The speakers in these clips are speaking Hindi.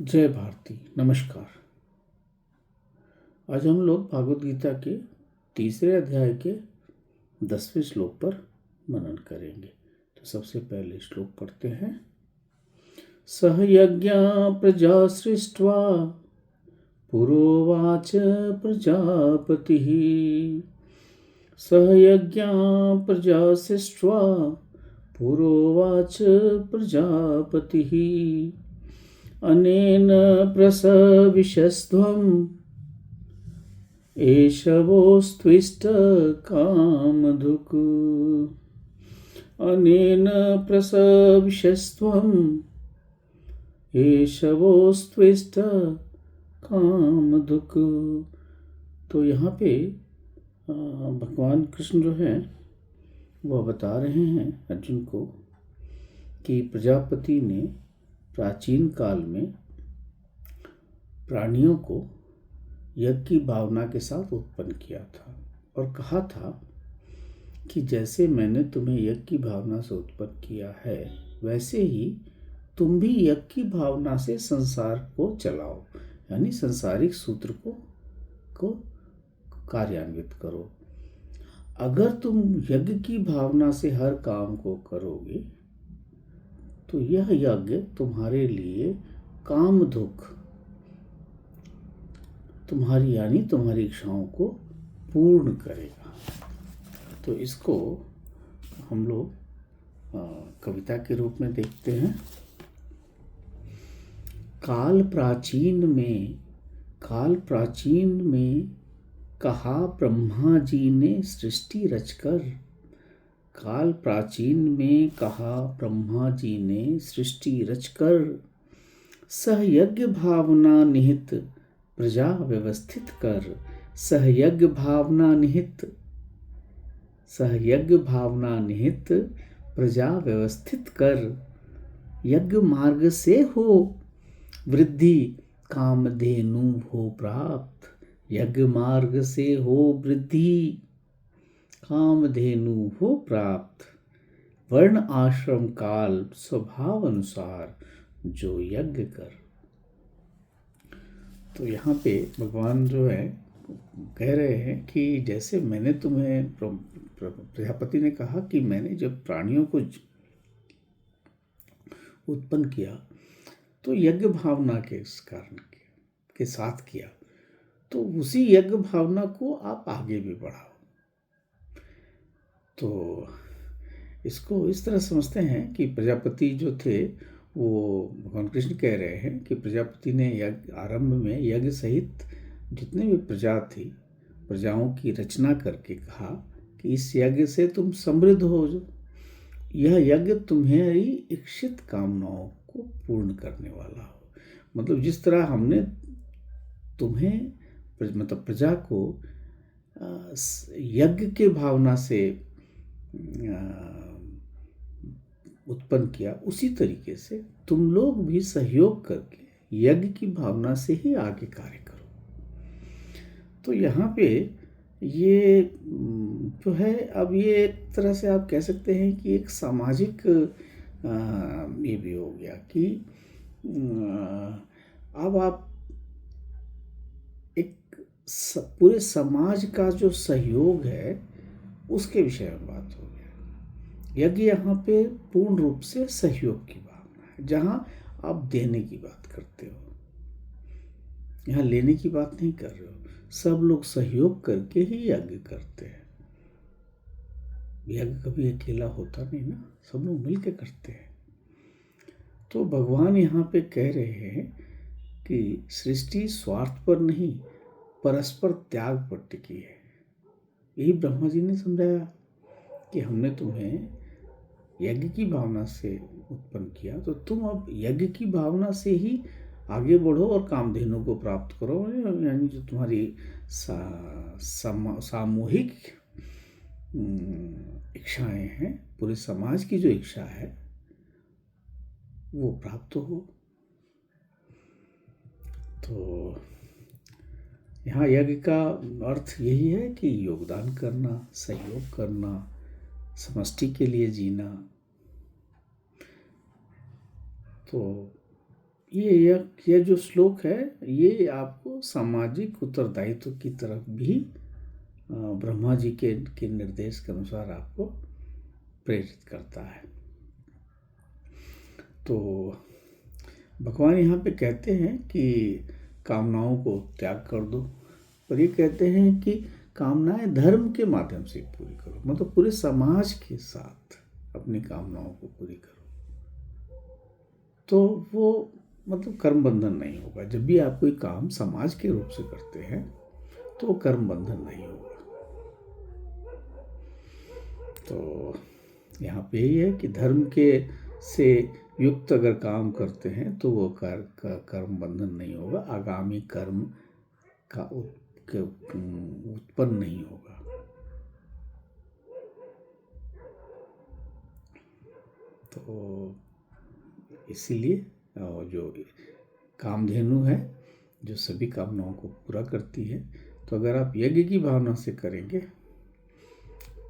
जय भारती। नमस्कार। आज हम लोग भागवत गीता के तीसरे अध्याय के 10वें श्लोक पर मनन करेंगे। तो सबसे पहले श्लोक पढ़ते हैं। सह यज्ञ प्रजा सृष्ट्वा पुरोवाच प्रजापतिः। सह यज्ञ प्रजा सृष्ट्वा पुरोवाच प्रजापतिः। अनेन प्रसविष्यस्त्वम् एषवोस्त्विष्ट कामधुक्। अनेन प्रसविष्यस्त्वम् एषवोस्त्विष्ट कामधुक्। तो यहाँ पे भगवान कृष्ण जो हैं वह बता रहे हैं अर्जुन को कि प्रजापति ने प्राचीन काल में प्राणियों को यज्ञ की भावना के साथ उत्पन्न किया था और कहा था कि जैसे मैंने तुम्हें यज्ञ की भावना से उत्पन्न किया है वैसे ही तुम भी यज्ञ की भावना से संसार को चलाओ, यानी संसारिक सूत्र को कार्यान्वित करो। अगर तुम यज्ञ की भावना से हर काम को करोगे तो यह यज्ञ तुम्हारे लिए कामधुक, तुम्हारी इच्छाओं को पूर्ण करेगा। तो इसको हम लोग कविता के रूप में देखते हैं। काल प्राचीन में कहा ब्रह्मा जी ने सृष्टि रचकर। काल प्राचीन में कहा ब्रह्मा जी ने सृष्टि रचकर। सहयज्ञ भावना निहित प्रजा व्यवस्थित कर। सहयज्ञ भावना निहित प्रजा व्यवस्थित कर। यज्ञ मार्ग से हो वृद्धि कामधेनु हो प्राप्त। यज्ञ मार्ग से हो वृद्धि कामधेनु हो प्राप्त। वर्ण आश्रम काल स्वभाव अनुसार जो यज्ञ कर। तो यहाँ पे भगवान जो है कह रहे हैं कि जैसे मैंने तुम्हें, प्रजापति ने कहा कि मैंने जब प्राणियों को उत्पन्न किया तो यज्ञ भावना के कारण के साथ किया, तो उसी यज्ञ भावना को आप आगे भी बढ़ाओ। तो इसको इस तरह समझते हैं कि प्रजापति जो थे वो भगवान कृष्ण कह रहे हैं कि प्रजापति ने यज्ञ आरंभ में यज्ञ सहित जितने भी प्रजा थी प्रजाओं की रचना करके कहा कि इस यज्ञ से तुम समृद्ध हो जाओ। यह यज्ञ तुम्हारी इच्छित कामनाओं को पूर्ण करने वाला हो। मतलब जिस तरह हमने तुम्हें मतलब प्रजा को यज्ञ के भावना से उत्पन्न किया, उसी तरीके से तुम लोग भी सहयोग करके यज्ञ की भावना से ही आगे कार्य करो। तो यहाँ पे ये जो है, अब ये एक तरह से आप कह सकते हैं कि एक सामाजिक ये भी हो गया कि अब आप एक पूरे समाज का जो सहयोग है उसके विषय में बात हो गया। यज्ञ यहाँ पे पूर्ण रूप से सहयोग की भावना है, जहाँ आप देने की बात करते हो, यहाँ लेने की बात नहीं कर रहे हो। सब लोग सहयोग करके ही यज्ञ करते हैं। यज्ञ कभी अकेला होता नहीं ना, सब लोग मिल के करते हैं। तो भगवान यहाँ पे कह रहे हैं कि सृष्टि स्वार्थ पर नहीं परस्पर त्याग पर टिकी है। यही ब्रह्मा जी ने समझाया कि हमने तुम्हें यज्ञ की भावना से उत्पन्न किया, तो तुम अब यज्ञ की भावना से ही आगे बढ़ो और कामधेनु को प्राप्त करो। यानी जो तुम्हारी सामूहिक इच्छाएं हैं, पूरे समाज की जो इच्छा है वो प्राप्त हो। तो यहाँ यज्ञ का अर्थ यही है कि योगदान करना, सहयोग करना, समष्टि के लिए जीना। तो यह जो श्लोक है ये आपको सामाजिक उत्तरदायित्व की तरफ भी ब्रह्मा जी के निर्देश के अनुसार आपको प्रेरित करता है। तो भगवान यहाँ पे कहते हैं कि कामनाओं को त्याग कर दो, और ये कहते हैं कि कामनाएं धर्म के माध्यम से पूरी करो, मतलब पूरे समाज के साथ अपनी कामनाओं को पूरी करो। तो वो मतलब कर्म बंधन नहीं होगा। जब भी आप कोई काम समाज के रूप से करते हैं तो वो कर्म बंधन नहीं होगा। तो यहाँ पे यही है कि धर्म के से युक्त अगर काम करते हैं तो वो कर्म बंधन नहीं होगा, आगामी कर्म का उत्पन्न नहीं होगा। तो इसीलिए जो कामधेनु है जो सभी कामनाओं को पूरा करती है, तो अगर आप यज्ञ की भावना से करेंगे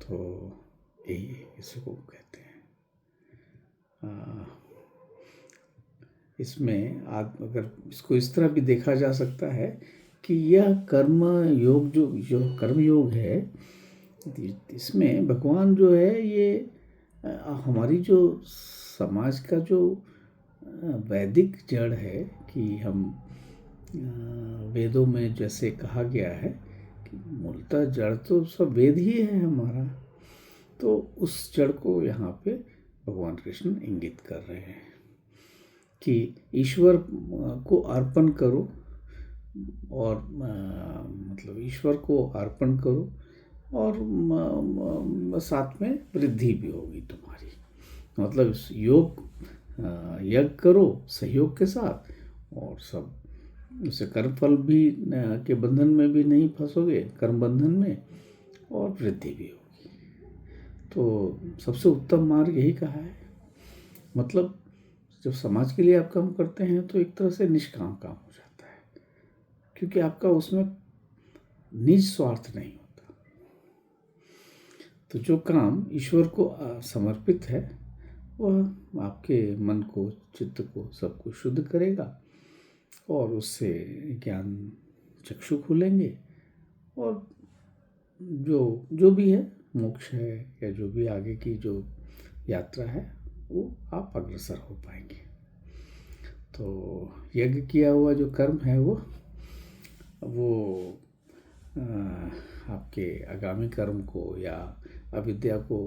तो यही इसको कहते हैं। इसमें अगर इसको इस तरह भी देखा जा सकता है कि यह कर्म योग जो कर्म योग है, इसमें भगवान जो है ये हमारी जो समाज का जो वैदिक जड़ है कि हम वेदों में जैसे कहा गया है कि मूलतः जड़ तो सब वेद ही है हमारा, तो उस जड़ को यहाँ पे भगवान कृष्ण इंगित कर रहे हैं कि ईश्वर को अर्पण करो, और मतलब ईश्वर को अर्पण करो और साथ में वृद्धि भी होगी तुम्हारी। मतलब योग यज्ञ करो सहयोग के साथ, और सब उससे कर्मफल भी के बंधन में भी नहीं फंसोगे, कर्म बंधन में, और वृद्धि भी होगी। तो सबसे उत्तम मार्ग यही कहा है। मतलब जब समाज के लिए आप काम करते हैं तो एक तरह से निष्काम काम हो जाता है, क्योंकि आपका उसमें निज स्वार्थ नहीं होता। तो जो काम ईश्वर को समर्पित है वह आपके मन को, चित्त को, सबको शुद्ध करेगा, और उससे ज्ञान चक्षु खुलेंगे, और जो भी है मोक्ष है या जो भी आगे की जो यात्रा है वो आप अग्रसर हो पाएंगे। तो यज्ञ किया हुआ जो कर्म है वो आपके आगामी कर्म को या अविद्या को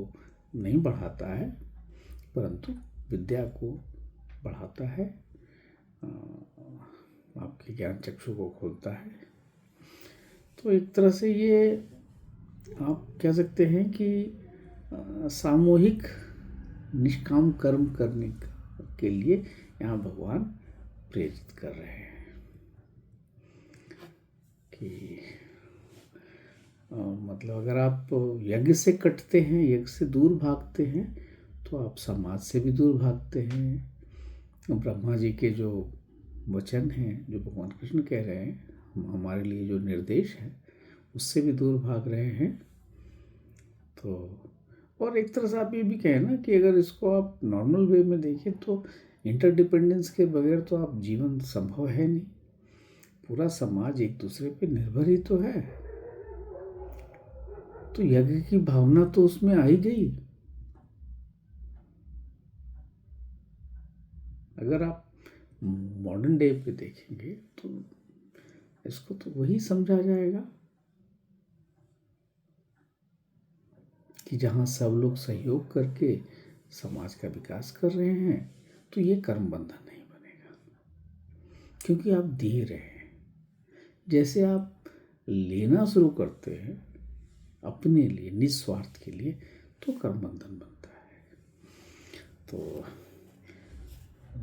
नहीं बढ़ाता है, परंतु विद्या को बढ़ाता है, आपके ज्ञान चक्षु को खोलता है। तो एक तरह से ये आप कह सकते हैं कि सामूहिक निष्काम कर्म करने के लिए यहाँ भगवान प्रेरित कर रहे हैं कि मतलब अगर आप यज्ञ से कटते हैं, यज्ञ से दूर भागते हैं, तो आप समाज से भी दूर भागते हैं। ब्रह्मा जी के जो वचन हैं, जो भगवान कृष्ण कह रहे हैं हमारे लिए, जो निर्देश है, उससे भी दूर भाग रहे हैं। तो और एक तरह से आप ये भी कहें ना कि अगर इसको आप नॉर्मल वे में देखें तो इंटरडिपेंडेंस के बगैर तो आप जीवन संभव है नहीं। पूरा समाज एक दूसरे पे निर्भर ही तो है, तो यज्ञ की भावना तो उसमें आ ही गई। अगर आप मॉडर्न डे पे देखेंगे तो इसको तो वही समझा जाएगा कि जहाँ सब लोग सहयोग करके समाज का विकास कर रहे हैं, तो ये कर्म बंधन नहीं बनेगा, क्योंकि आप दे रहे हैं। जैसे आप लेना शुरू करते हैं अपने लिए, निस्वार्थ के लिए, तो कर्म बंधन बनता है। तो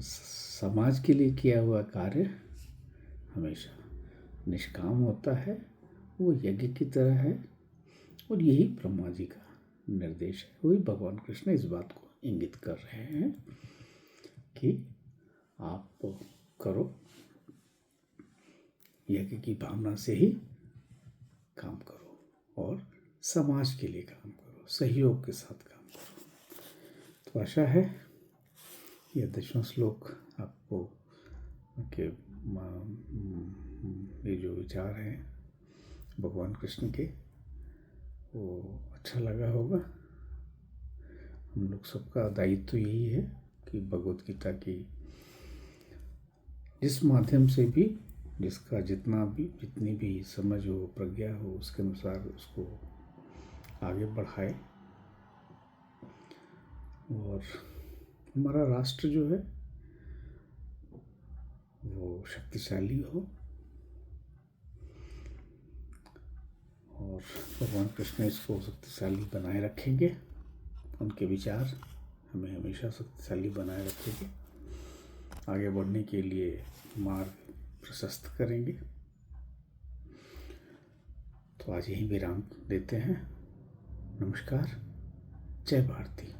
समाज के लिए किया हुआ कार्य हमेशा निष्काम होता है, वो यज्ञ की तरह है, और यही ब्रह्मा जी का निर्देश है। वही भगवान कृष्ण इस बात को इंगित कर रहे हैं कि आप करो, यज्ञ की भावना से ही काम करो और समाज के लिए काम करो, सहयोग के साथ काम करो। तो आशा है यह 10वां श्लोक आपको के ये जो विचार हैं भगवान कृष्ण के, वो अच्छा लगा होगा। हम लोग सबका दायित्व यही है कि भगवत गीता की जिस माध्यम से भी जिसका जितनी भी समझ हो, प्रज्ञा हो, उसके अनुसार उसको आगे बढ़ाए और हमारा राष्ट्र जो है वो शक्तिशाली हो और भगवान कृष्ण इसको शक्तिशाली बनाए रखेंगे। उनके विचार हमें हमेशा शक्तिशाली बनाए रखेंगे, आगे बढ़ने के लिए मार्ग प्रशस्त करेंगे। तो आज यहीं विराम देते हैं। नमस्कार। जय भारती।